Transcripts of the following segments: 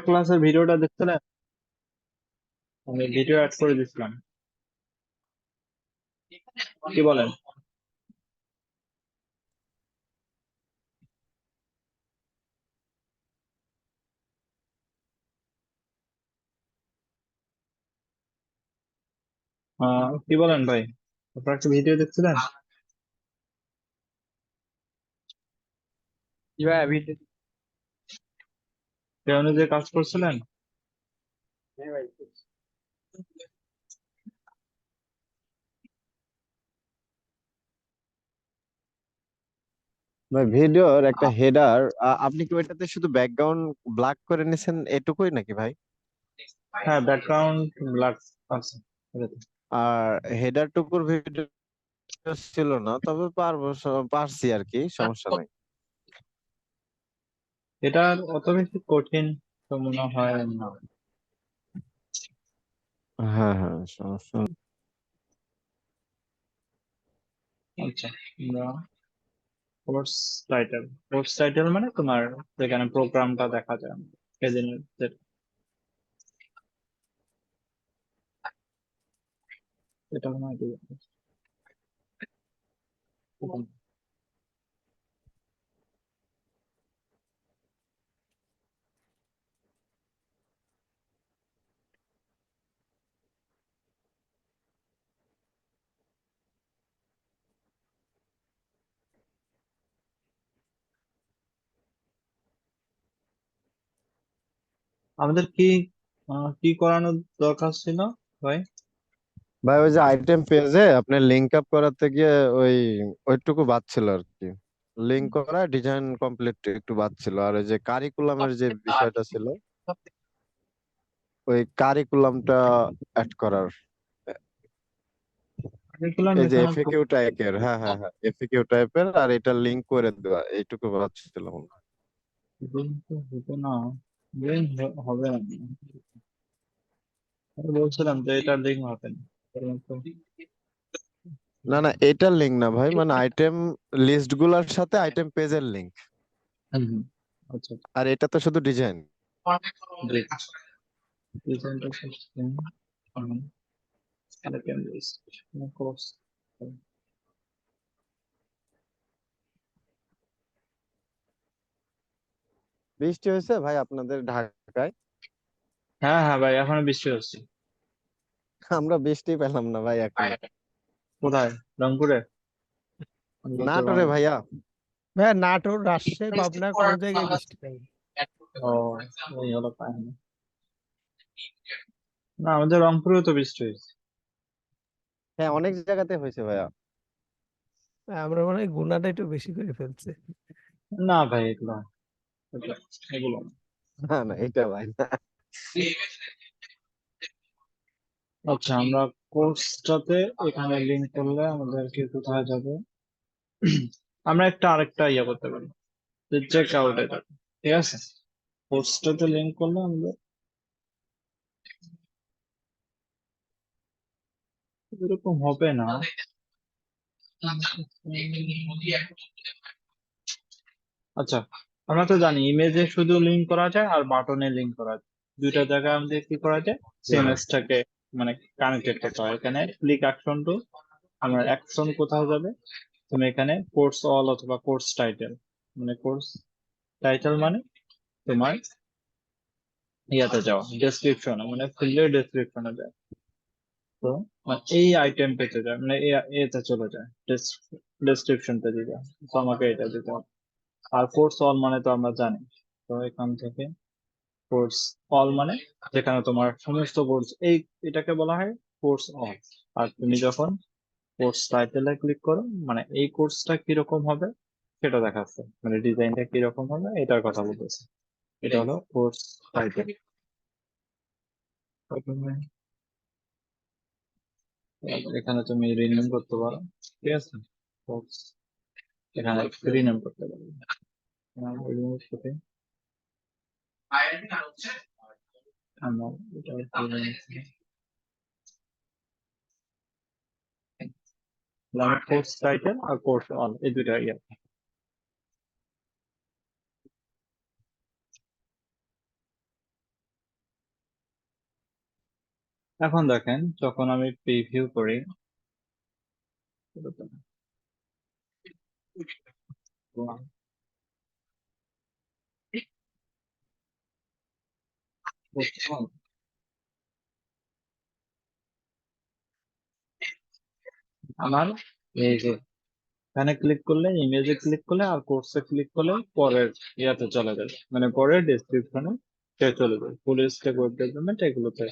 ক্লাসের ভিডিওটা দেখছিলেন? আমি ভিডিও অ্যাড করে দিছিলাম। কি বলেন? কি বলেন ভাই? আপনারা একটা ভিডিও দেখছিলেন? জি ভাই ভিডিও। সে অনুযায়ী কাজ করছিলেন? হ্যাঁ ভাই। ভাই ভিডিওর একটা হেডার, আপনি কি ওইটাতে শুধু ব্যাকগ্রাউন্ড ব্ল্যাক করে নিছেন এটুকুই নাকি ভাই? হ্যাঁ, ব্যাকগ্রাউন্ড ব্ল্যাক আছে এটাতে। আর হেডার টুকুর ভিডিও ছিল না, তবে পারছি আর কি, সমস্যা নাই। এটা অত বেশি কঠিন তো মনে হয় না। হ্যাঁ হ্যাঁ, সমস্যা নেই। আচ্ছা, আমরা কোর্স টাইটেল। কোর্স টাইটেল মানে তোমার যেখানে প্রোগ্রামটা দেখা যায় সেদিনের এটা মনে হয় আমাদের কি করানোর দরকার ছিল ভাই? ভাই ওই যে আইটেম পেজে আপনার লিঙ্ক আপ করাতে গিয়ে ওই ওইটুকু বাদ ছিল আর কি। লিঙ্ক করা, ডিজাইন কমপ্লিট একটু বাদ ছিল, আর ওই যে কারিকুলামের যে বিষয়টা ছিল, ওই কারিকুলামটা অ্যাড করার। কারিকুলাম এই যে এখানে এফএকিউ টাইপের, হ্যাঁ হ্যাঁ হ্যাঁ, এফএকিউ টাইপের, আর এটা লিংক করে দেওয়া, এইটুকু ভাবছিলাম মনে হয়। তো হতো না। লিঙ্ক হবে না। আমি বলছিলাম যে এটা লিঙ্ক হবে না। এরকম তো- না না, এটার লিংক না ভাই, মানে আইটেম লিস্ট গুলার সাথে আইটেম পেজের লিংক। হুম, হুম। আচ্ছা, আর এটা তো শুধু ডিজাইন। গ্রেট। ডিজাইনটা সিস্টেম আইটেম লিস্ট কোর্স। বৃষ্টি হয়েছে ভাই আপনাদের ঢাকায়? হ্যাঁ হ্যাঁ ভাই, এখনো বৃষ্টি হচ্ছে। আমরা বৃষ্টি পেলাম না ভাই এখনো। কোথায়? রংপুরে? আমরা তো নাটোরে ভাইয়া। ভাই নাটোর, রাজশাহী, পাবনা কোনো জায়গায় বৃষ্টি নেই। ও, এই হলো কাহিনী। না, আমাদের রংপুরেও তো বৃষ্টি হয়েছে। হ্যাঁ, অনেক জায়গাতে হয়েছে ভাইয়া। আমরা মনে হয় গুণাটা একটু বেশি করে ফেলছে। না ভাই, এগুলো না। না না, এটা ভাই না। আচ্ছা, আমরা কোর্সটাতে এখানে লিঙ্ক করলে আমাদেরকে কোথায় যাবে? আমরা আরেকটা করতে পারি, চেক আউটে যাবে। ঠিক আছে, কোর্সটাতে লিঙ্ক করলে আমাদের এরকম হবে না। আচ্ছা, আমরা তো জানি ইমেজে শুধু লিঙ্ক করা যায় আর বাটনে লিঙ্ক করা যায়। দুইটা জায়গায় আমাদের কি করা যায়? সিএমএসটাকে মানে কানেক্টেড করতে হয়। এখানে ক্লিক অ্যাকশন টু, আমার অ্যাকশন কোথায় যাবে? তুমি এখানে কোর্স অল অথবা কোর্স টাইটেল, মানে কোর্স টাইটেল মানে তোমার ইয়াতে যাও, ডেসক্রিপশনে, মানে ফিল্ডের ডেসক্রিপশনে যায়। তো মানে এই আইটেম পেতে যায়, মানে এতে চলে যায়, ডেসক্রিপশন পেজে যায়। তো আমাকে এটা দিতে হবে। আর কোর্স অল মানে তো আমরা জানি। তো এখান থেকে কোর্স অল মানে যেখানে তোমার সমস্ত কোর্স, এটাকে বলা হয় কোর্স অল। আর তুমি যখন কোর্স টাইটেলে ক্লিক করো, মানে এই কোর্সটা কিরকম হবে সেটা দেখাচ্ছে, মানে ডিজাইনটা কিরকম হবে এটার কথা বলতেছে। এটা হলো কোর্স টাইটেল। এখানে তুমি রিনেম করতে পারো। ঠিক আছে, কোর্স এখানে রিনেম করতে পারো। রিনেম করতে আমরা এটা কোর্স টাইটেল আর কোর্স অল, এই দুইটা এখন দেখেন যখন আমি প্রিভিউ করি, আমার এই যে এখানে ক্লিক করলে, ইমেজে ক্লিক করলে আর কোর্সে ক্লিক করলে পরের ইয়াতে চলে যাবে, মানে পরের ডেসক্রিপশনে সে চলে যাবে, ফুল স্ট্যাক ওয়েব ডেভেলপমেন্ট এগুলোতে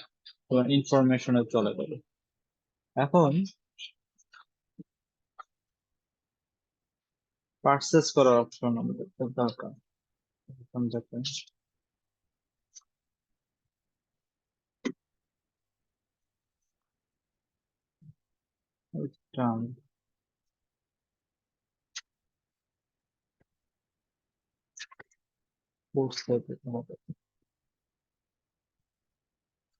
তোমার ইনফরমেশনে চলে যাবে। এখন পারচেস করার অপশন আমাদের খুব দরকার। এখন দেখেন টার্ম কোর্স হবে,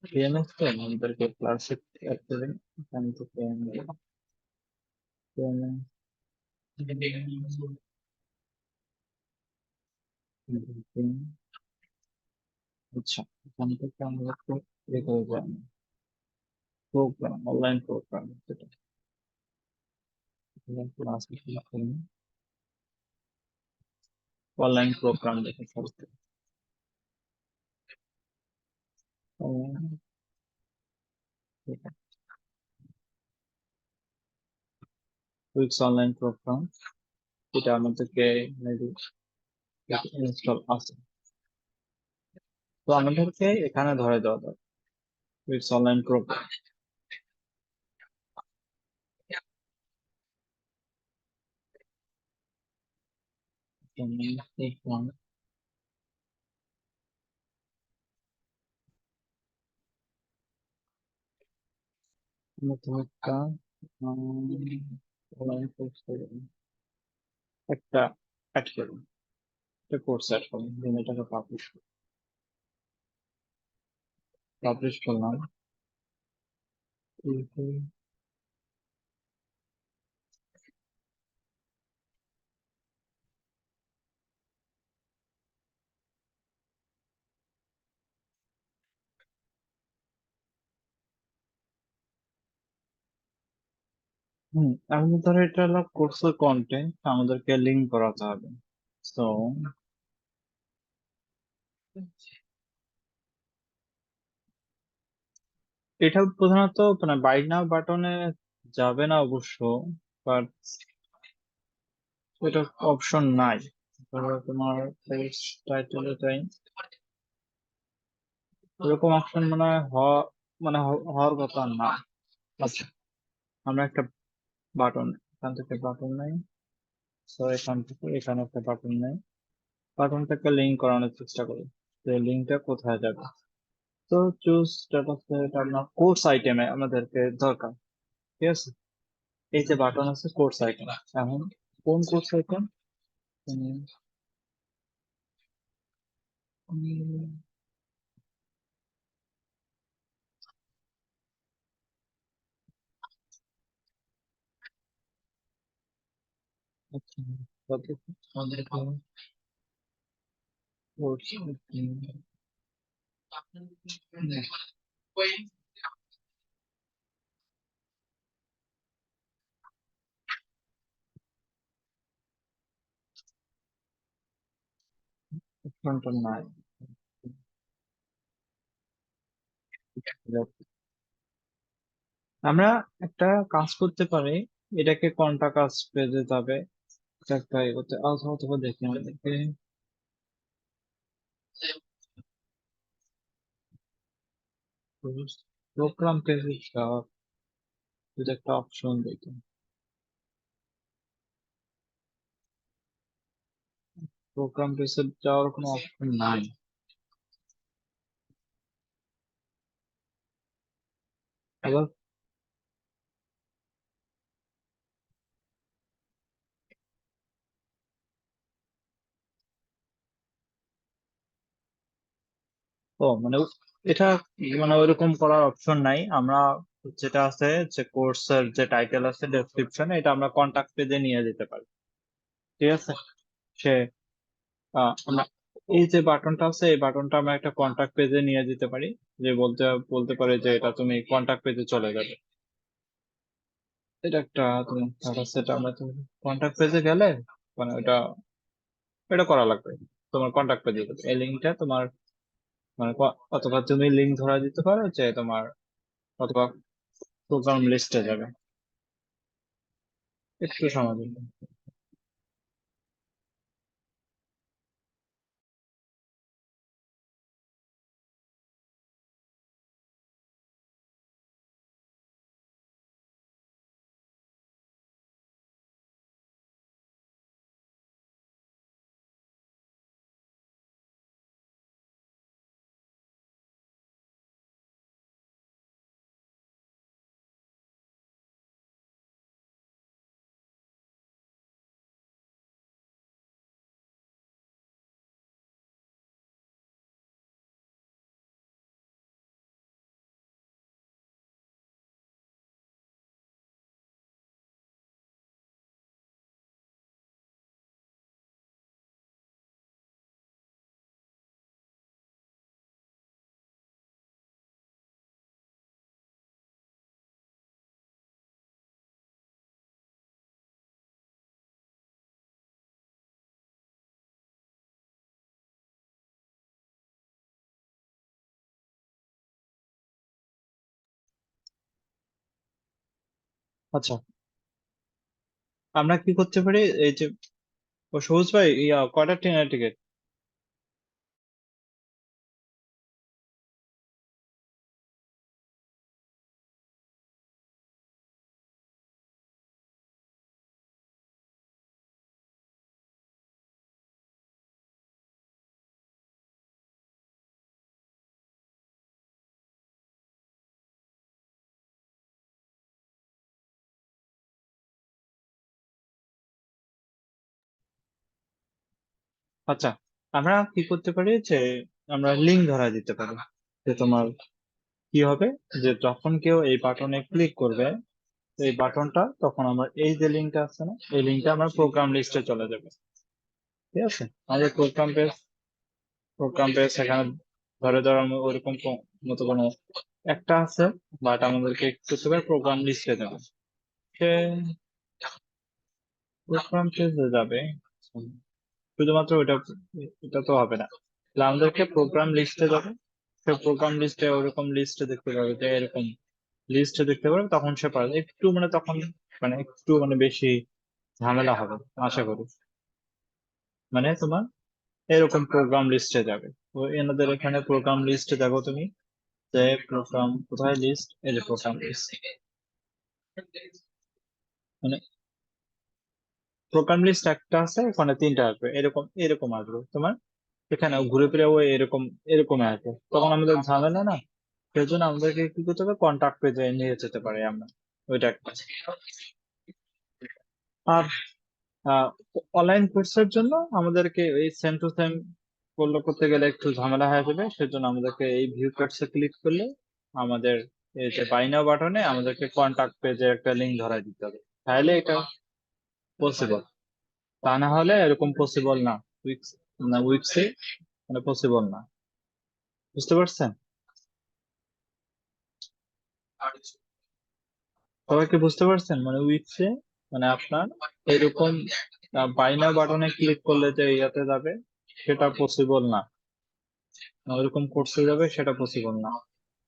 PMS তো আমাদেরকে ক্লাসে অ্যাড করে এখান থেকে আচ্ছা, এখান থেকে আমরা একটু ইয়ে করে যাই, প্রোগ্রাম, অনলাইন প্রোগ্রাম, যেটা ক্লাস অনলাইন প্রোগ্রাম দেখে ফেলতে। উইক্স অনলাইন প্রোগ্রাম, এটা আমাদেরকে ইনস্টল আছে, তো আমাদেরকে এখানে ধরে দেওয়া দরকার উইক্স অনলাইন প্রোগ্রাম। একটা অ্যাড করুন, একটা কোর্স অ্যাড করুন, দেন এটাকে পাবলিশ করলাম। আমাদের ধরো এটা হলো কোর্সের কন্টেন্ট, আমাদেরকে লিঙ্ক করাতে হবে। তো এটা প্রধানত মানে বাই নাও বাটনে যাবে না অবশ্য, বাট এটা অপশন নাই। ধরো তোমার টাইটেলে যাই, এরকম অপশন মানে মানে হওয়ার কথা না। আচ্ছা, আমরা একটা বাটন, এখান থেকে বাটন নাই, তো এখান থেকে এখানে একটা বাটন নাই, বাটনটাকে লিঙ্ক করানোর চেষ্টা করি, তো লিঙ্কটা কোথায় যাবে। তো চুজ স্ট্যাটাস, এটা আপনার কোর্স আইটেমে আমাদেরকে দরকার, ঠিক আছে। এই যে বাটন আছে কোর্স আইটেম, এখন কোন কোর্স আইটেম, আচ্ছা, আমাদের কোর্স নাই। আমরা একটা কাজ করতে পারি, এটাকে কোনটা কাজ পেজে যাবে এটা একটা এগোতে, অথবা দেখি আমাদেরকে প্রোগ্রাম পেজে যদি একটা অপশন দিত, প্রোগ্রাম পেজে যাওয়ার কোনো অপশন নাই। আবার মানে এটা মানে ওইরকম করার অপশন নাই। আমরা যেটা আছে যে কোর্সের যে টাইটেল আছে ডেসক্রিপশনে, এটা আমরা কন্টাক্ট পেজে নিয়ে যেতে পারি, ঠিক আছে। সে আমরা এই যে বাটনটা আছে এই বাটনটা আমরা একটা কন্টাক্ট পেজে নিয়ে যেতে পারি, যে বলতে বলতে পারে যে এটা তুমি কন্টাক্ট পেজে চলে যাবে। এটা একটা তুমি সেটা আমরা তুমি কন্টাক্ট পেজে গেলে মানে এটা করা লাগবে। তোমার কন্টাক্ট পেজে যাবে এই লিঙ্কটা তোমার মানে অথবা তুমি লিঙ্ক ধরা দিতে পারো যে তোমার, অথবা প্রোগ্রাম লিস্টে যাবে। একটু সময় দিন। আচ্ছা, আমরা কি করতে পারি, এই যে ও সবুজ ভাই, কয়টা ট্রেনের টিকিট? আচ্ছা, আমরা কি করতে পারি যে আমরা লিঙ্ক ধরা দিতে পারি, যে তোমার কি হবে, যে যখন কেউ এই বাটনে ক্লিক করবে এই বাটনটা, তখন আমরা এই যে লিঙ্কটা আছে না, এই লিঙ্কটা আমরা প্রোগ্রাম লিস্টে চলে যাবে। ঠিক আছে, আমাদের প্রোগ্রাম পেজ সেখানে ধরে ধরো ওরকম মতো কোনো একটা আছে, বাট আমাদেরকে একটু প্রোগ্রাম লিস্টে দেবে। সে প্রোগ্রাম পেজে যাবে, শুধুমাত্র এটা তো হবে না, তাহলে আমাদেরকে প্রোগ্রাম লিস্টে যাবে। সে প্রোগ্রাম লিস্টে ওরকম লিস্টে দেখতে পাবে, যে এরকম লিস্টে দেখতে পাবে, তখন সে পারবে একটু মানে তখন মানে একটু মানে বেশি ঝামেলা হবে আশা করি। মানে তোমার এরকম প্রোগ্রাম লিস্টে যাবে, তো এনাদের এখানে প্রোগ্রাম লিস্টে দেখো তুমি, যে প্রোগ্রাম কোথায় লিস্ট, এই যে প্রোগ্রাম লিস্ট, মানে প্রোগ্রাম লিস্ট একটা আছে, ওখানে তিনটা আসবে, এরকম এরকম আসবে তোমার এখানে ঘুরে ফিরে ও এরকম এরকম আসবে, তখন আমাদের ঝামেলা না। সেই জন্য আমাদেরকে কি করতে হবে, কন্টাক্ট পেজে নিয়ে যেতে পারি আমরা, ওইটা একটা। আর অনলাইন কোর্সের জন্য আমাদেরকে এই সেম টু সেম করতে গেলে একটু ঝামেলা হয়ে যাবে, সেজন্য আমাদেরকে এই ভিউ কার্ডসে ক্লিক করলে আমাদের এই যে বাই নাও বাটনে আমাদেরকে কন্টাক্ট পেজে একটা লিঙ্ক ধরাই দিতে হবে, তাহলে এটা পসিবল। তা না হলে এরকম পসিবল না, উইক্স না উইক্সে মানে পসিবল না। বুঝতে পারছেন? সবাই কি বুঝতে পারছেন? মানে উইক্সে মানে আপনার এরকম বাই নাও বাটনে ক্লিক করলে যে ইয়াতে যাবে, সেটা পসিবল না। ওইরকম কোর্সে যাবে, সেটা পসিবল না।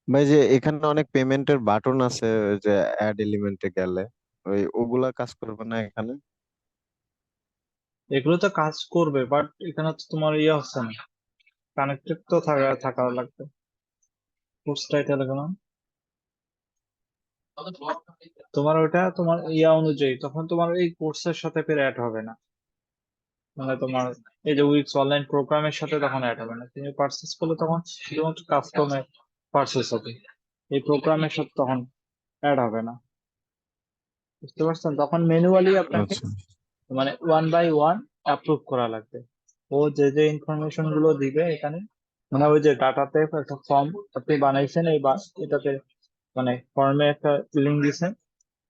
ভাই যে এখানে অনেক পেমেন্টের বাটন আছে, ওই যে অ্যাড এলিমেন্টে গেলে ওগুলা কাজ করবে না এখানে? এগুলো তো কাজ করবে, বাট এখানে তো তোমার ইয়ে হচ্ছে না, কানেক্টেড তো থাকা লাগবে। কোর্স টাইটেল এগুলো তোমার ওটা তোমার ইয়া অনুযায়ী, তখন তোমার এই কোর্সের সাথে ফের অ্যাড হবে না। মানে তোমার এই যে উইক্স অনলাইন প্রোগ্রামের সাথে তখন অ্যাড হবে না, তুমি পারচেস করলে তখন শুধুমাত্র কাস্টমে পারচেস হবে, এই প্রোগ্রামের সাথে তখন অ্যাড হবে না। বুঝতে পারছেন? তখন ম্যানুয়ালি আপনাকে আচ্ছা মানে ওয়ান বাই ওয়ান অ্যাপ্রুভ করা লাগবে। ও যে যে ইনফরমেশন গুলো দিবে এখানে, মানে ওই যে ডাটাতে একটা ফর্ম আপনি বানাইছেন, এটাতে মানে ফর্মে একটা লিঙ্ক দিছেন,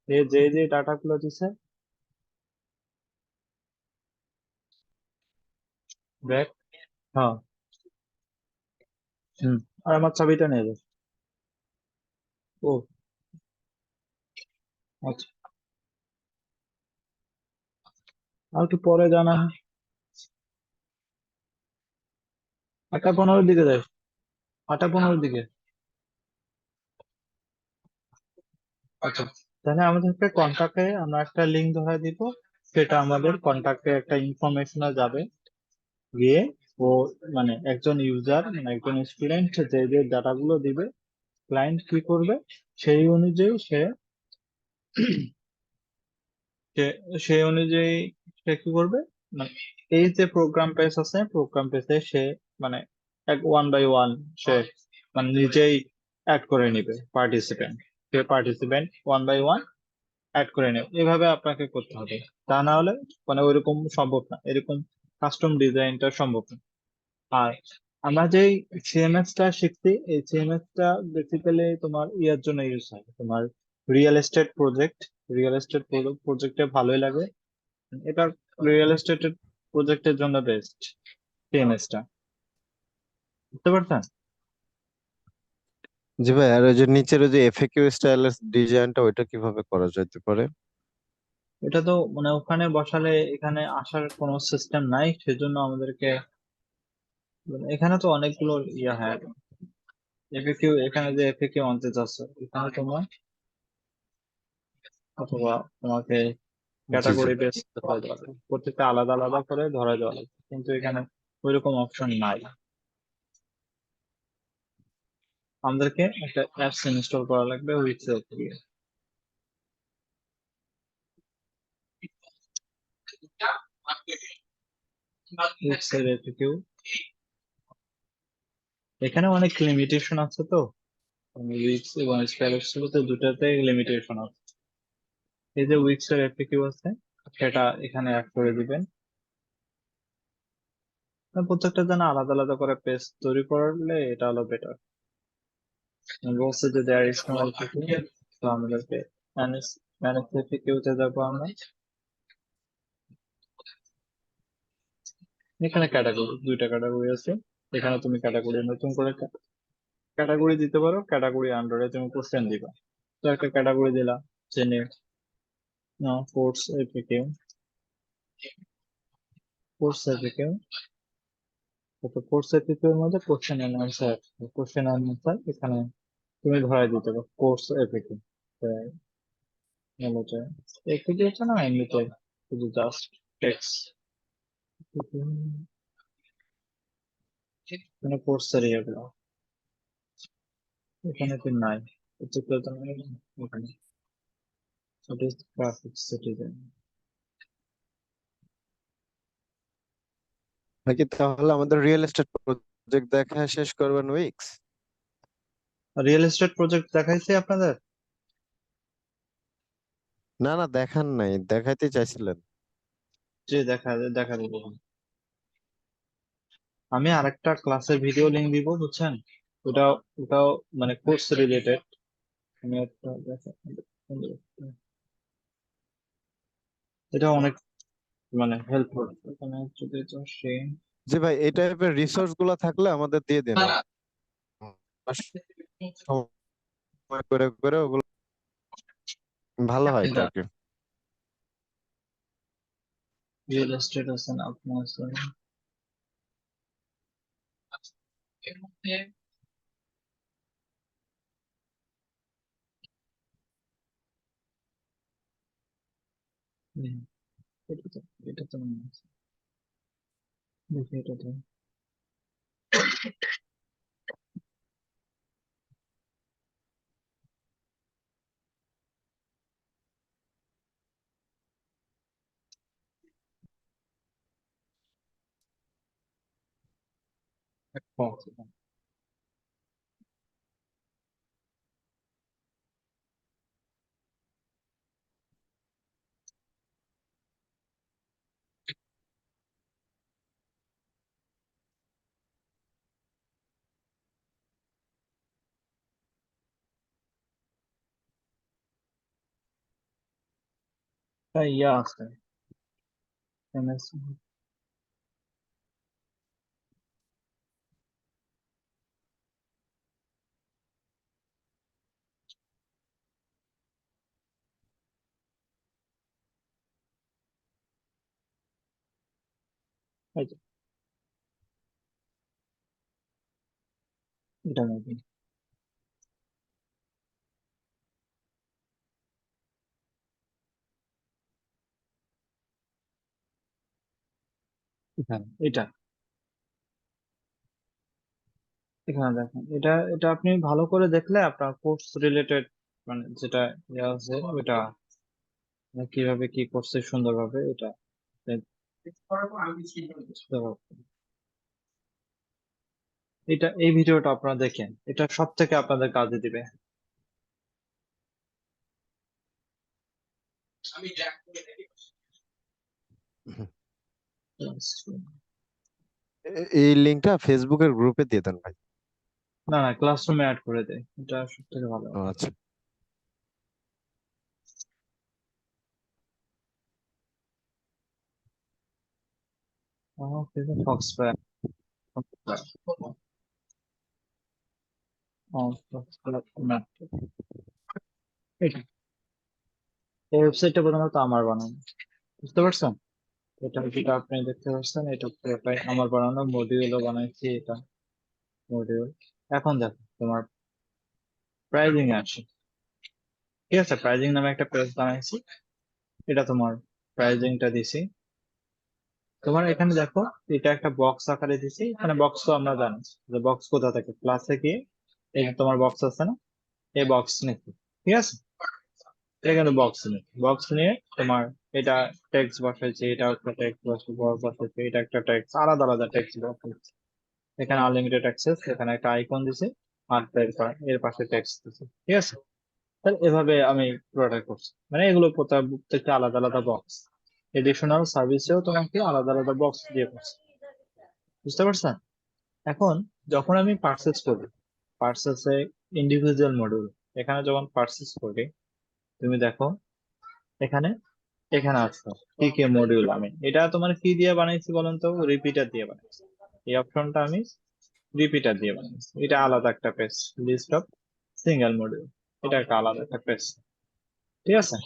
যে যে ডাটা গুলো দিছে, দেখ হ্যাঁ। হুম। আর আমার চাবিটা নিয়ে যাও। ও আচ্ছা, আর একটু পরে জানা। 8:15 দিকে যাই। 8:15 দিকে। আচ্ছা, তাহলে আমাদেরকে কন্টাক্টে আমরা একটা লিঙ্ক ধরে দিব, সেটা আমাদের কন্টাক্টে একটা ইনফরমেশনে যাবে, গিয়ে ও মানে একজন ইউজার মানে একজন স্টুডেন্ট যে যে ডাটাগুলো দিবে, ক্লায়েন্ট কি করবে সেই অনুযায়ী সে- সেই অনুযায়ী সে কি করবে, মানে এই যে প্রোগ্রাম পেজ আছে, প্রোগ্রাম পেজে সে মানে এক ওয়ান বাই ওয়ান সে মানে নিজেই অ্যাড করে নিবে পার্টিসিপেন্ট। সে participant one by one add করে নেবে, এভাবে আপনাকে করতে হবে। তা না হলে মানে ওইরকম সম্ভব না, এরকম কাস্টম ডিজাইনটা সম্ভব না। আর আমরা যেই সিএমএস টা শিখছি, এই সিএমএস টা বেসিক্যালি তোমার ইয়ার জন্য ইউজ হয়, তোমার real estate project. Real estate প্রজেক্টে ভালোই লাগে এটা। রিয়েল এস্টেট প্রজেক্টের জন্য বেস্ট সিএমএস টা, বুঝতে পারছেন? জি ভাই, আর ওই যে নিচের ওই যে এফএকিউ স্টাইলের ডিজাইনটা, ওইটা কিভাবে করা যেতে পারে? এটা তো মানে ওখানে বসালে এখানে আসার কোনো সিস্টেম নাই, সেজন্য আমাদেরকে মানে এখানে তো অনেকগুলো ইয়া হয়। এফএকিউ এখানে যে এফএকিউ আনতে চাচ্ছ, এখানে তোমার অথবা তোমাকে জি জি। ক্যাটাগরি বেস ধরা দেওয়া লাগবে, প্রত্যেকটা আলাদা আলাদা করে ধরা দেওয়া লাগবে, কিন্তু এখানে ওইরকম অপশন নাই। আমাদেরকে একটা অ্যাপস ইনস্টল করা লাগবে উইথ দিয়ে। উইথ এফএকিউ এখানে অনেক লিমিটেশন আছে তো, উইক্স এবং স্প্যারক্স তো দুটাতে লিমিটেশন আছে। এই যে উইক্স এর এফএকিউ আছে, সেটা এখানে অ্যাড করে দিবেন। আর প্রত্যেকটা যেন আলাদা আলাদা করে পেজ তৈরি করলে এটা হলো বেটার। বলছে যে দেয়ার ইজ নো এফএকিউ, তো আমাদেরকে ম্যানেজ ম্যানেজ এফএকিউ তে যাবো আমরা। এখানে ক্যাটাগরি, দুইটা ক্যাটাগরি আছে। এখানে তুমি ক্যাটাগরি নতুন করে ক্যাটাগরি দিতে পারো, ক্যাটাগরি আন্ডারে তুমি কোশ্চেন দিবা। তো একটা ক্যাটাগরি দিলা, জেনে কোর্স এফএকিউ, কোর্স এফএকিউ। তো কোর্স এফএকিউ এর মধ্যে question and answer, question and answer এখানে তুমি ধরাই দিতে পারো কোর্স এফএকিউ। এমনিতে এফএকিউ হচ্ছে না, এমনিতে শুধু জাস্ট টেক্সট, মানে কোর্সের ইয়েগুলো এখানে তো নাই। প্রত্যেকটা তোমার এখানে গ্রাফিক্স সিটিজেন। নাকি তাহলে আমাদের রিয়েল এস্টেট প্রজেক্ট দেখা শেষ করবেন উইক্স? রিয়েল এস্টেট প্রজেক্ট দেখাইছে আপনাদের? না না, দেখান নাই, দেখাইতে চাইছিলেন। যে দেখা দেখা দেবো। আমি আরেকটা ক্লাসের ভিডিও লিংক দিব, বুঝছেন? ওটাও ওটাও মানে কোর্স রিলেটেড। আমি একটা এটা অনেক মানে হেল্পফুল। এখানে যদি তো সেই জি ভাই, এই টাইপের রিসোর্স গুলা থাকলে আমাদের দিয়ে দিন। আমরা সময় করে করে ওগুলো ভালো হয় তো আর কি। রিয়েল এস্টেট আছে না আপনার আছে? হুম, এটা তো এটা তো মনে আছে। দেখি এটা তো একটা ইয়া আছে এমএস। এই যে, এটা নাকি এখানে এটা এখানে দেখেন, এটা এটা আপনি ভালো করে দেখলে আপনার কোর্স রিলেটেড মানে যেটা ইয়ে আছে ওইটা মানে কিভাবে কি করছে সুন্দরভাবে এটা বুঝতে পারবেন। এটা এই ভিডিওটা আপনারা দেখেন, এটা সব থেকে আপনাদের কাজে দিবে। এই লিঙ্কটা ফেসবুকের গ্রুপে দিয়ে দেন ভাই। না না, ক্লাসরুমে অ্যাড করে দেয়, এটা সব থেকে ভালো। ও আচ্ছা। ফক্স প্রাইম, এই ওয়েবসাইটটা প্রথমত আমার বানানো, বুঝতে পারছেন? এটা যেটা আপনি দেখতে পাচ্ছেন এটা পুরোটাই আমার বানানো, মডিউলও বানাইছি এটা, মডিউল। এখন দেখো তোমার প্রাইজিং আসে, ঠিক আছে? প্রাইজিং নামে একটা পেজ বানাইছি, এটা তোমার প্রাইজিংটা দিছি। তোমার এখানে দেখো, এটা একটা বক্স আকারে দিছি, এখানে বক্স তো আমরা জানি যে বক্স কোথা থেকে, ক্লাসে গিয়ে এই যে তোমার বক্স আছে না, এই বক্স নিচ্ছি, ঠিক আছে? এটা কিন্তু বক্স নিয়ে, বক্স নিয়ে তোমার এটা টেক্সট বসাইছে, এটা একটা টেক্সট বসাইছে, এটা একটা টেক্সট, আলাদা আলাদা টেক্সট বসাইছে। এখানে আনলিমিটেড অ্যাক্সেস, এখানে একটা আইকন দিছে, আর এর পাশে টেক্সট দিছে, ঠিক আছে? তাহলে এভাবে আমি পুরোটা করছি, মানে এগুলো প্রত্যেকটা আলাদা আলাদা বক্স, এডিশনাল সার্ভিসেও তোমাকে আলাদা আলাদা বক্স দিয়ে করছি, বুঝতে পারছেন? এখন যখন আমি পার্সেস করি, পার্সেসে ইন্ডিভিজুয়াল মডিউল, এখানে যখন পার্সেস করি তুমি দেখো এখানে, এখানে আছে কি কি মডিউল, আমি এটা তোমার কি দিয়ে বানাইছি বলেন তো? রিপিটার দিয়ে বানাইছি, এই অপশনটা আমি রিপিটার দিয়ে বানাইছি, এটা আলাদা একটা page, list of single module, এটা একটা আলাদা একটা পেজ, ঠিক আছে?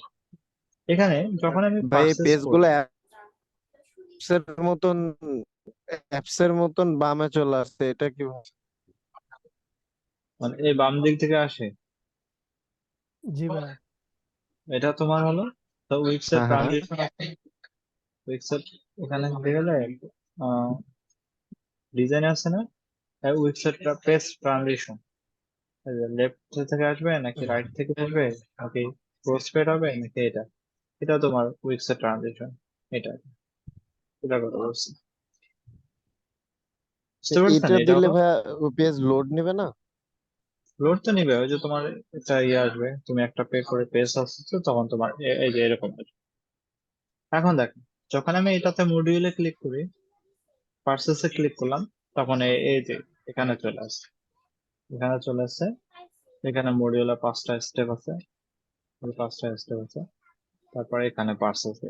এখানে যখন আমি ভাই এই পার্সেস করি, পেজগুলো অ্যাপসের মতন, অ্যাপসের মতন বামে চলে আসছে, এটা কি? মানে এই বাম দিক থেকে আসে, জি ভাই। এটা তোমার হলো তো উইক্সের হ্যাঁ হ্যাঁ। ট্রানজিশন আছে, উইক্সের এখানে দেখে গেলে ডিজাইন আছে না, উইক্সের পেজ ট্রানজিশন, লেফট থেকে আসবে নাকি রাইট থেকে আসবে নাকি ক্রস ফেড হবে নাকি এটা, এটা তোমার উইক্সের ট্রানজিশন, এটা এটা কথা বলছি, বুঝতে পারছেন? এটা এটা দিলে হলো ভাই পেজ লোড নেবে না? লোড তো নিবে, ওই যে তোমার এটা ইয়ে আসবে, তুমি একটা পে করে পেজ আসছে তখন তোমার এই যে এরকম আসবে। এখন দেখো, যখন আমি এটাতে মডিউলে ক্লিক করি, পার্সেসে ক্লিক করলাম, তখন এই যে এখানে চলে আসছে, এখানে চলে আসছে, এখানে মডিউলে 5টা স্টেপ আছে, এই 5টা স্টেপ আছে, তারপরে এখানে পার্সেসে,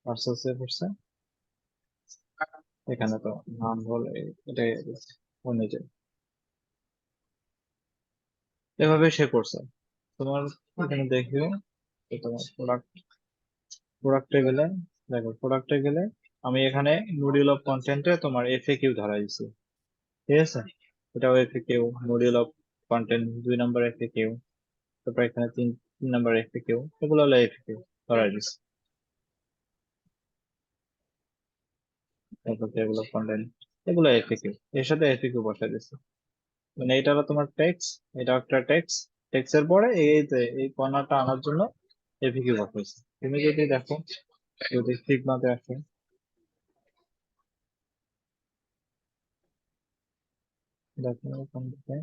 পার্সেসে করছে, এখানে তো নাম বলে এটা নিজে, এভাবে সে করছে। তোমার এখানে দেখবে যে তোমার প্রোডাক্টে গেলে, দেখো প্রোডাক্টে গেলে আমি এখানে মডিউল অফ কন্টেন্টে তোমার এফএকিউ ধরা দিছি, ঠিক আছে? এটাও FAQ, module of content 2 number FAQ, তারপর এখানে 3 নম্বর এফএকিউ, এগুলো হলো এফএকিউ ধরা দিছি, তারপর টেবিল অফ কন্টেন্ট, এগুলো এফএকিউ, এর সাথে এফএকিউ বসাই দিছি। মানে এটা হলো তোমার টেক্সট, এটা একটা টেক্সট, টেক্সটের পরে এই যে এই কর্নারটা আনার জন্য এফএকিউ বসাইছি। তুমি যদি দেখো, যদি ফিগমাতে আসে, দেখো ওখান থেকে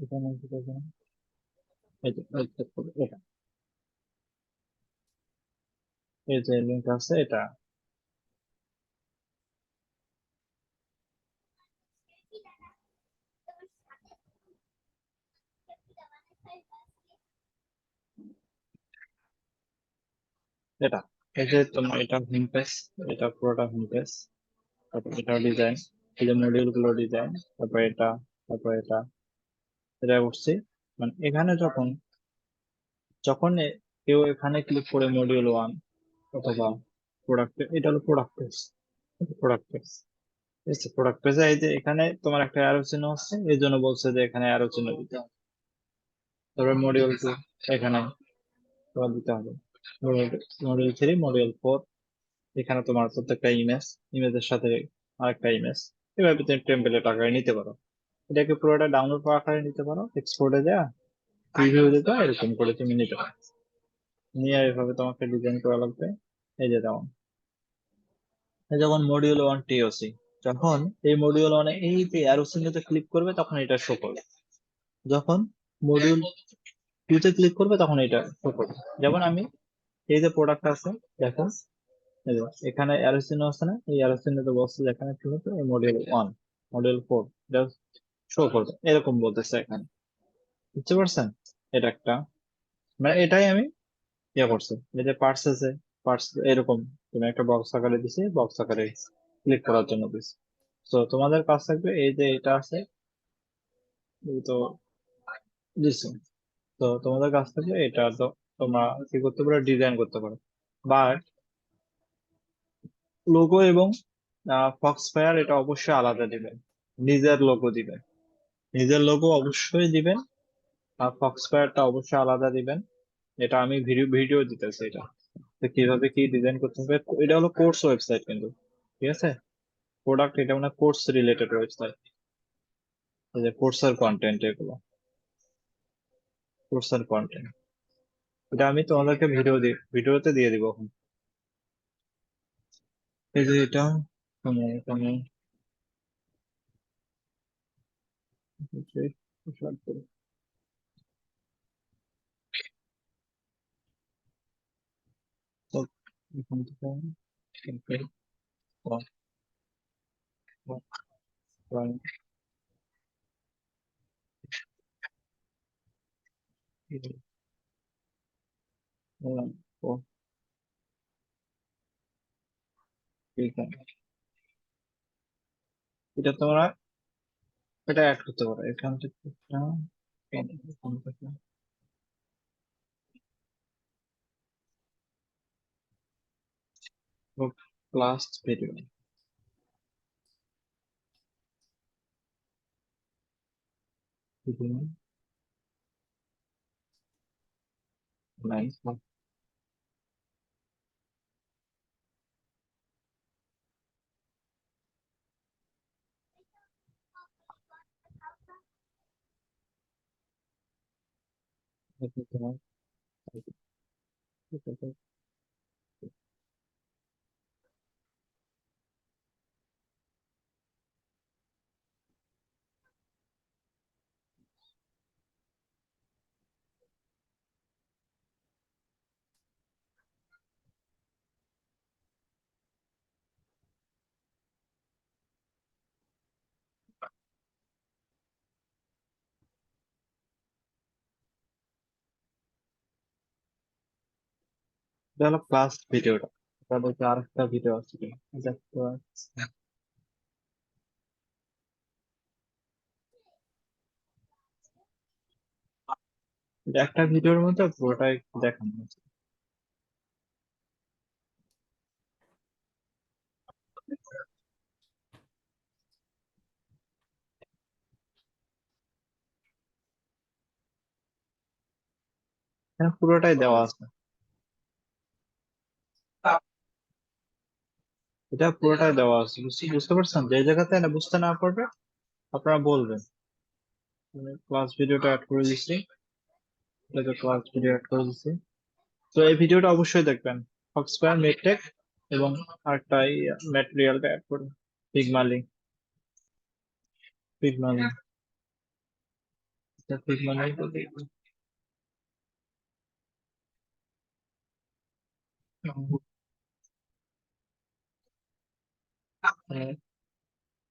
এখানে কি করবে? এই যে এটা, এই যে লিঙ্ক আছে এটা, এটা এই যে তোমার এটা হোম পেজ, এটা পুরোটা হোম পেজ, তারপর এটা ডিজাইন, এই যে মডিউল গুলো ডিজাইন, তারপর এটা, তারপর এটা, এটা করছি, মানে এখানে যখন যখন কেউ এখানে ক্লিক করে মডিউল 1 অথবা প্রোডাক্ট, এটা হলো প্রোডাক্ট পেজ, প্রোডাক্ট পেজ, ঠিক আছে। প্রোডাক্ট পেজে এই যে এখানে তোমার একটা অ্যারো চিহ্ন হচ্ছে, এই জন্য বলছে যে এখানে অ্যারো চিহ্ন দিতে হবে। তারপর মডিউল 2 এখানে তোমার দিতে হবে, মডিউল 3, মডিউল 4 এখানে তোমার প্রত্যেকটা ইমেজের সাথে আরেকটা ইমেজ, এভাবে তুমি টেমপ্লেট আকারে নিতে পারো। এটাকে পুরোটা ডাউনলোড করা আকারে নিতে পারো, এক্সপোর্টে যা প্রিভিউ দিতে হয়, এরকম করে তুমি নিতে পারো। নিয়ে এভাবে তোমাকে ডিজাইন করা লাগবে। এই যে যেমন এই যখন মডিউল 1 টিওসি, যখন এই মডিউল 1 এই যে অ্যারো চিহ্নতে ক্লিক করবে তখন এটা শো করবে, যখন মডিউল 2 তে ক্লিক করবে তখন এটা শো করবে। যেমন আমি এই যে প্রোডাক্ট আছে, দেখো এই যে এখানে অ্যারো চিহ্ন আছে না, এই অ্যারো চিহ্নতে বলছে যে এখানে কি হচ্ছে, এই মডিউল 1, মডিউল 4 এটা শো করবে, এরকম বলতেছে এখানে, বুঝতে পারছেন? এটা একটা, মানে এটাই আমি ইয়ে করছি। এই যে পার্টস আছে, পার্টস এরকম তুমি একটা বক্স আকারে দিছি, বক্স আকারে ক্লিক করার জন্য দিছি। তো তোমাদের কাজ থাকবে এই যে এটা আছে, এই তো দিছি। তো তোমাদের কাজ থাকবে এটা, তো তোমরা কি করতে পারো, ডিজাইন করতে পারো। বাট লোগো এবং ফক্সফায়ার এটা অবশ্যই আলাদা দিবেন, নিজের লোগো দিবেন, নিজের লোগো অবশ্যই দিবেন, আর ফক্সফায়ারটা অবশ্যই আলাদা দিবেন। এটা আমি ভিডিও ভিডিও দিতেছি এটা, তো কিভাবে কি ডিজাইন করতে হবে। এটা হলো কোর্স ওয়েবসাইট কিন্তু, ঠিক আছে। প্রোডাক্ট এটা মানে কোর্স রিলেটেড ওয়েবসাইট, এই যে কোর্সের কন্টেন্ট, এগুলো কোর্সের কন্টেন্ট, এটা আমি তোমাদেরকে ভিডিওতে দিয়ে দিব এখন। এই যে এটা তুমি এখানে তো এখান থেকে campaign, point, ঠিক আছে। এটা তোমরা এটা অ্যাড করতে পারো এখান থেকে একটা, এখান থেকে ক্লাস ভিডিও, ভিডিও লাইন, তোমার এটা হলো ক্লাস ভিডিওটা। তাদেরকে আরেকটা ভিডিও আছে, দেখতে পাচ্ছি। এটা একটা ভিডিওর মধ্যে পুরোটাই দেখানো হয়েছে। এখানে পুরোটাই দেওয়া আছে, এটা পুরোটাই দেওয়া আছে, বুঝতে পারছেন? যে জায়গাতে না বুঝতে না পারবে আপনারা বলবেন। ক্লাস ভিডিওটা অ্যাড করে দিচ্ছি, এটাতে ক্লাস ভিডিও অ্যাড করে দিচ্ছি। তো এই ভিডিওটা অবশ্যই দেখবেন, ফক্সফায়ার, মেডটেক এবং আরেকটা ম্যাটেরিয়ালটা অ্যাড করুন, পিগমালি, পিগমালি, পিগমালি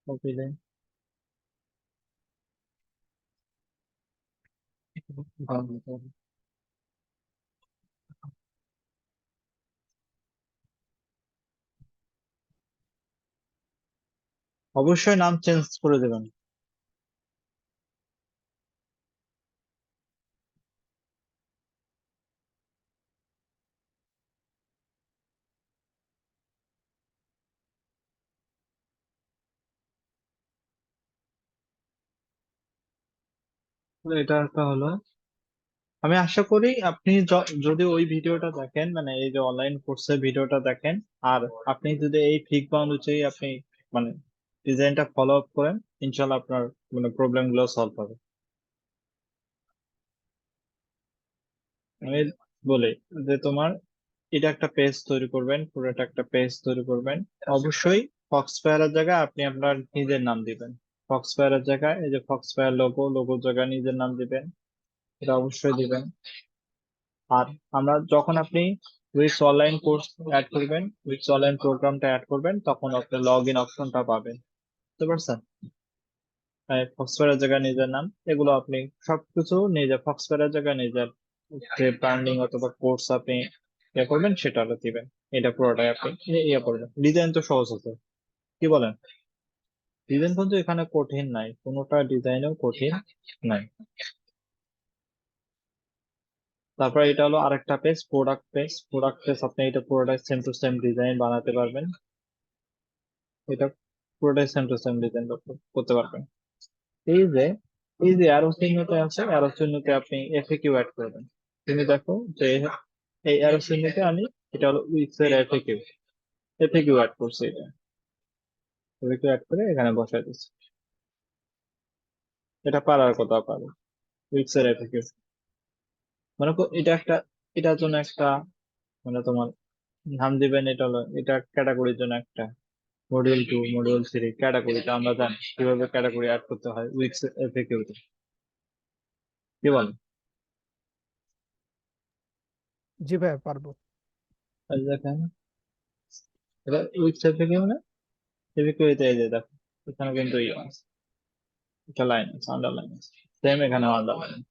কপি দেন, অবশ্যই নাম চেঞ্জ করে দেবেন। তো এটা একটা হলো। আমি আশা করি আপনি যদি ওই ভিডিওটা দেখেন, মানে এই যে অনলাইন কোর্সের ভিডিওটা দেখেন, আর আপনি যদি এই ফিগমা অনুযায়ী আপনি মানে ডিজাইনটা ফলো আপ করেন, ইনশাল্লাহ আপনার মানে প্রবলেম গুলো সলভ হবে। আমি বলি যে তোমার এটা একটা পেজ তৈরি করবেন, পুরোটা একটা পেজ তৈরি করবেন। অবশ্যই ফক্সফায়ারের জায়গায় আপনি আপনার নিজের নাম দিবেন। ফক্সফায়ারের জায়গায় এই যে ফক্সফায়ার লোগোর জায়গায় নিজের নাম দিবেন, এটা অবশ্যই দিবেন। আর আমরা যখন আপনি উইক্স অনলাইন কোর্স অ্যাড করবেন, উইক্স অনলাইন প্রোগ্রামটা অ্যাড করবেন, তখন আপনি লগ ইন অপশনটা পাবেন, বুঝতে পারছেন? ফক্সফায়ারের জায়গায় নিজের নাম, এগুলো আপনি সবকিছু নিজে ফক্সফায়ারের জায়গায় নিজের যে ব্র্যান্ডিং অথবা কোর্স আপনি ইয়ে করবেন সেটা হলো দিবেন। এটা পুরোটাই আপনি ইয়ে করবেন। ডিজাইন তো সহজ আছে, কি বলেন? ডিজাইন কিন্তু এখানে কঠিন নাই, কোনোটা ডিজাইনও কঠিন নাই। তারপর এটা হলো আরেকটা page, product page. Product page আপনি এটা পুরোটাই সেম টু সেম ডিজাইন বানাতে পারবেন। এটা পুরোটাই সেম টু সেম ডিজাইন করতে পারবেন। এই যে এই যে অ্যারো চিহ্নতে আছে, অ্যারো চিহ্নতে আপনি এফএকিউ অ্যাড করবেন। তুমি দেখো যে এই অ্যারো চিহ্নতে আমি, এটা হলো উইক্স এর এফএকিউ, এফএকিউ অ্যাড করছি। এটা এফএকিউ অ্যাড করে এখানে বসাই দিচ্ছি। এটা পারার কথা পারো, উইক্স এর এফএকিউ। মানে এটা একটা, এটার জন্য একটা মানে তোমার নাম দিবেন। এটা হলো এটা ক্যাটাগরির জন্য একটা মডিউল 2, মডিউল 3 ক্যাটাগরিটা আমরা জানি কিভাবে ক্যাটাগরি অ্যাড করতে হয় উইক্স এফএকিউ তে, কি বল? জি ভাই, পারবো। এই দেখেন, এটা উইক্স এফএকিউ না, এফএকিউ তে এই যে দেখো এখানে কিন্তু ইয়ে আছে, এটা লাইন আছে, আন্ডারলাইন আছে, সেম এখানে আন্ডারলাইন।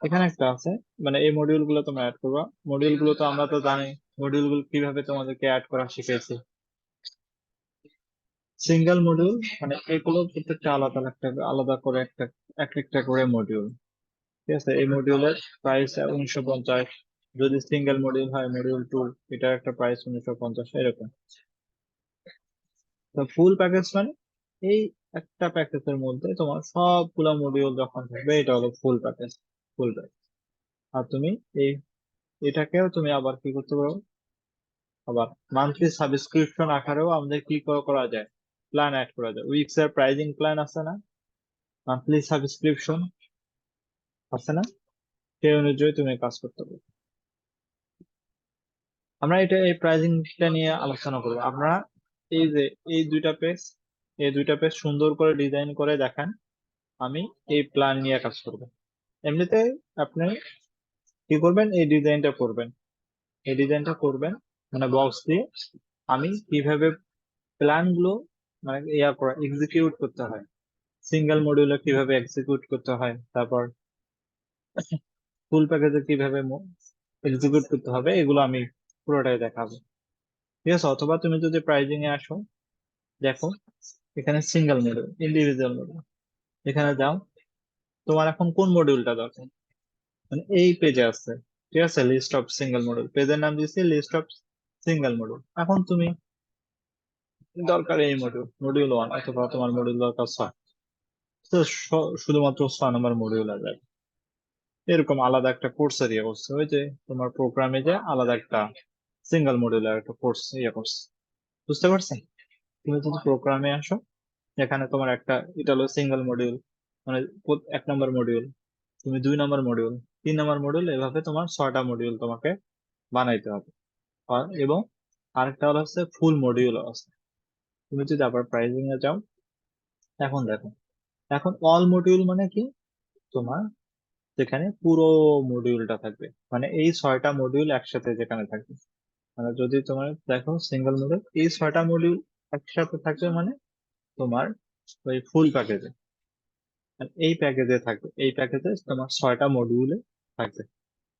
এখানে একটা আছে, মানে এই মডিউল গুলো তোমরা অ্যাড করবা। মডিউল গুলো তো আমরা তো জানি মডিউল গুলো কিভাবে তোমাদেরকে অ্যাড করা শিখেছি। সিঙ্গেল মডিউল মানে এগুলো প্রত্যেকটা আলাদা একটা আলাদা করে একটা এক একটা করে মডিউল, ঠিক আছে? এই মডিউলের প্রাইস 1950। যদি সিঙ্গেল মডিউল হয় মডিউল 2, এটার একটা প্রাইস 1950, এরকম। তো ফুল প্যাকেজ মানে এই একটা প্যাকেজের মধ্যে তোমার সবগুলা মডিউল যখন থাকবে, এটা হলো ফুল প্যাকেজ, ফুল প্যাকেজ। আর তুমি এই এটাকেও তুমি আবার কি করতে পারো, আবার মান্থলি সাবস্ক্রিপশন আকারেও আমাদের কি করা যায়, প্ল্যান অ্যাড করা যায়। উইক্স এর প্রাইজিং প্ল্যান আছে না, মান্থলি সাবস্ক্রিপশন আছে না, সেই অনুযায়ী তুমি কাজ করতে পারো। আমরা এটা এই প্রাইজিংটা নিয়ে আলোচনা করবো। আমরা এই যে এই দুইটা পেজ, এই দুইটা পেজ সুন্দর করে ডিজাইন করে দেখান, আমি এই প্ল্যান নিয়ে কাজ করবো। এমনিতে আপনি কি করবেন, এই ডিজাইনটা করবেন, এই ডিজাইনটা করবেন মানে বক্স দিয়ে। আমি কিভাবে প্ল্যান গুলো মানে ইয়া করা এক্সিকিউট করতে হয়, সিঙ্গেল মডিউলে কিভাবে এক্সিকিউট করতে হয়, তারপর ফুল প্যাকেজে কিভাবে এক্সিকিউট করতে হবে, এগুলো আমি পুরোটাই দেখাবো, ঠিক আছে? অথবা তুমি যদি প্রাইজিং এ আসো, দেখো এখানে সিঙ্গেল মডিউল, ইন্ডিভিজুয়াল মডিউল, এখানে যাও। তোমার এখন কোন মডিউলটা দরকার, মানে এই পেজে আছে, ঠিক আছে? লিস্ট অফ সিঙ্গেল মডিউল, পেজের নাম দিয়েছি লিস্ট অফ সিঙ্গেল মডিউল। এখন তুমি দরকার এই মডিউল, মডিউল 1, অথবা তোমার মডিউল দরকার 6, তো শুধুমাত্র 6 নম্বর মডিউল আছে। এরকম আলাদা একটা কোর্স ইয়ে করছে, ওই যে তোমার প্রোগ্রামে যে আলাদা একটা সিঙ্গেল মডিউলের একটা কোর্স ইয়ে করছে, বুঝতে পারছেন? তুমি যদি প্রোগ্রামে আসো, এখানে তোমার একটা এটা হলো সিঙ্গেল মডিউল, মানে 1 নম্বর মডিউল, তুমি 2 নম্বর মডিউল, 3 নম্বর মডিউল, এভাবে তোমার 6টা মডিউল তোমাকে বানাইতে হবে। এবং আরেকটা হলো হচ্ছে ফুল মডিউল আছে। তুমি যদি আবার প্রাইজিং এ যাও, এখন দেখো, এখন অল মডিউল মানে কি, তোমার যেখানে পুরো মডিউলটা থাকবে, মানে এই 6টা মডিউল একসাথে যেখানে থাকবে। মানে যদি তোমার দেখো সিঙ্গেল মডিউল, এই 6টা মডিউল একসাথে থাকবে মানে তোমার ওই ফুল প্যাকেজে, এই প্যাকেজে থাকবে, এই প্যাকেজে তোমার 6টা মডিউলে থাকবে।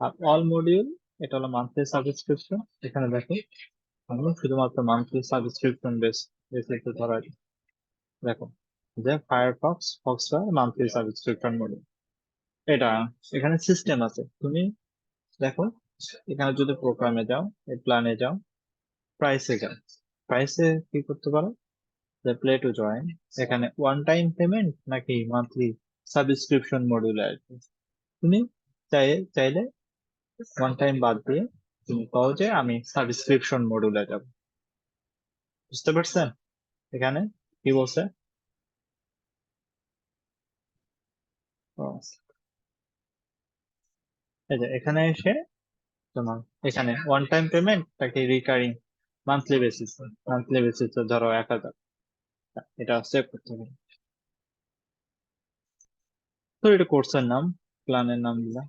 আর অল মডিউল এটা হলো মান্থলি সাবস্ক্রিপশন। এখানে দেখো আমি শুধুমাত্র মান্থলি সাবস্ক্রিপশন বেসিসে ধরা যায়। দেখো যে ফায়ারফক্স ফক্সফায়ার মান্থলি সাবস্ক্রিপশন মডিউল, এটা এখানে সিস্টেম আছে। তুমি দেখো এখানে যদি প্রোগ্রামে যাও, এই প্ল্যানে যাও, প্রাইসে যাও, প্রাইসে কি করতে পারো যে প্লে টু জয়েন, এখানে ওয়ান টাইম পেমেন্ট নাকি মান্থলি সাবস্ক্রিপশন মডিউলে আসবে। তুমি চাইলে ওয়ান টাইম বাদ দিয়ে তুমি কও যে আমি সাবস্ক্রিপশন মডিউলে যাব। বুঝতে পারছেন এখানে কি বলছে? ও, এই যে এখানে এসে তোমার এখানে ওয়ান টাইম পেমেন্ট তাকে রিকারিং মান্থলি বেসিস ধরো 1,000, এটা সেভ করতে হবে। তো এটা কোর্সের নাম, প্ল্যানের নাম দিলা,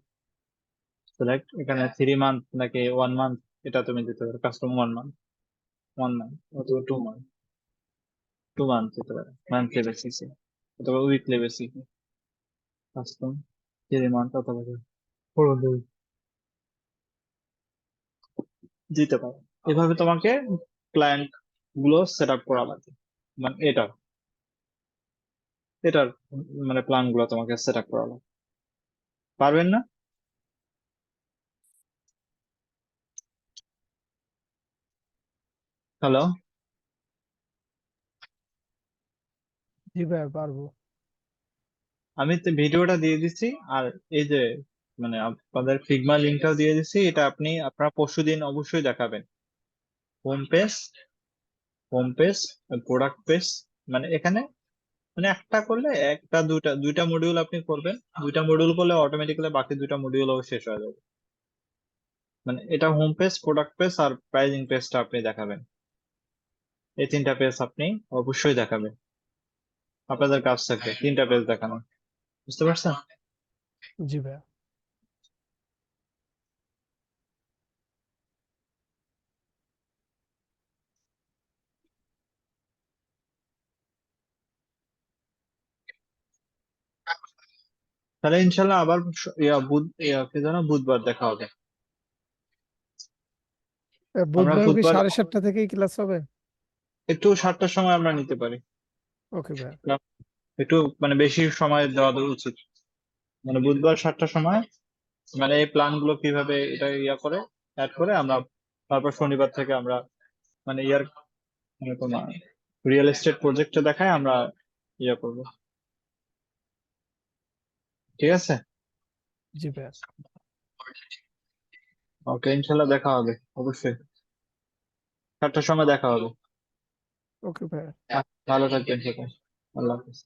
সিলেক্ট এখানে 3 মান্থ নাকি 1 মান্থ, এটা তুমি দিতে পারো। কাস্টম 1 মান্থ অথবা 2 মান্থ, 2 মান্থ দিতে পারো মান্থলি বেসিসে অথবা উইকলি বেসিসে। কাস্টম 3 মান্থ অথবা 4 দিতে পারো। এভাবে তোমাকে ক্লায়েন্ট গুলো সেট আপ করা লাগে, মানে এটার মানে প্ল্যান গুলো তোমাকে সেট আপ করা লাগে। পারবেন না? হ্যালো, জি ভাইয়া পারবো। আমি তো ভিডিওটা দিয়ে দিচ্ছি, আর এই যে মানে আপনাদের ফিগমা লিঙ্কটাও দিয়ে দিচ্ছি। এটা আপনারা পরশুদিন অবশ্যই দেখাবেন। হোম পেজ, প্রোডাক্ট পেজ, মানে এখানে মানে একটা করলে দুইটা মডিউল আপনি করবেন। দুইটা মডিউল করলে অটোমেটিক্যালি বাকি দুইটা মডিউলও শেষ হয়ে যাবে। মানে এটা হোম পেজ, প্রোডাক্ট পেজ আর প্রাইজিং পেজটা আপনি দেখাবেন। এই 3টা পেজ আপনি অবশ্যই দেখাবেন। আপনাদের কাজ থাকবে 3টা পেজ দেখানো। বুঝতে পারছেন? জি ভাইয়া। তাহলে ইনশাল্লাহ আবার কি যেন বুধবার দেখা হবে। আমরা বুধবার কি বুধবার 7:30 থেকেই ক্লাস হবে? একটু 7টার সময় আমরা নিতে পারি। ওকে ভাইয়া। একটু মানে বেশি সময় দেওয়া উচিত। মানে বুধবার 7টার সময়, মানে এই প্ল্যান গুলো কিভাবে এটা করে অ্যাড করে আমরা তারপর শনিবার থেকে আমরা মানে মানে তোমার রিয়েল এস্টেট প্রজেক্টটা দেখায় আমরা করবো। ঠিক আছে, জি ভাইয়া। ওকে, ইনশাল্লাহ দেখা হবে অবশ্যই। 7টার সময় দেখা হবে। ওকে ভাইয়া। ভালো থাকবেন সবাই। আল্লাহ হাফেজ।